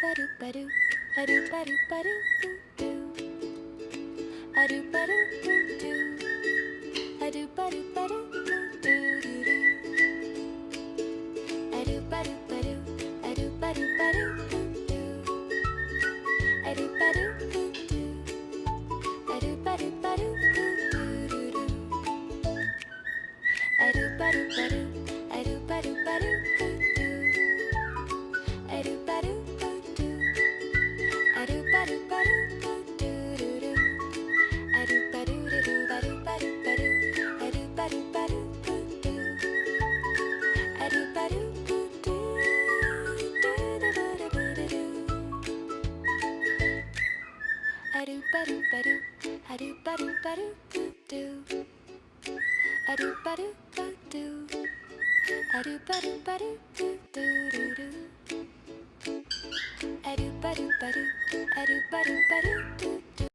ba-do, a-do ba-do ba-do doo, a-do ba-do doo, a-do ba-do ba-do doo doo doo, a-do ba-do ba-do, a-do ba-do ba-do doo, a-do ba-do doo, a-do ba-do ba-do doo doo doo, a-do ba-do ba-do, a-do ba-do ba-do doo, a-do ba-do doo, a-do ba-do ba-do doo doo doo, a-do ba-do doo ba-do ba-do ba-do, a-do ba-do ba-do doo, a-do ba-do doo doo doo, a-do ba-do ba-do, a-do ba-do ba-do doo, a-do ba-do ba-do, a-do ba-do ba-do doo doo doo, a-do ba-do ba-do, a-do ba-do ba-do doo.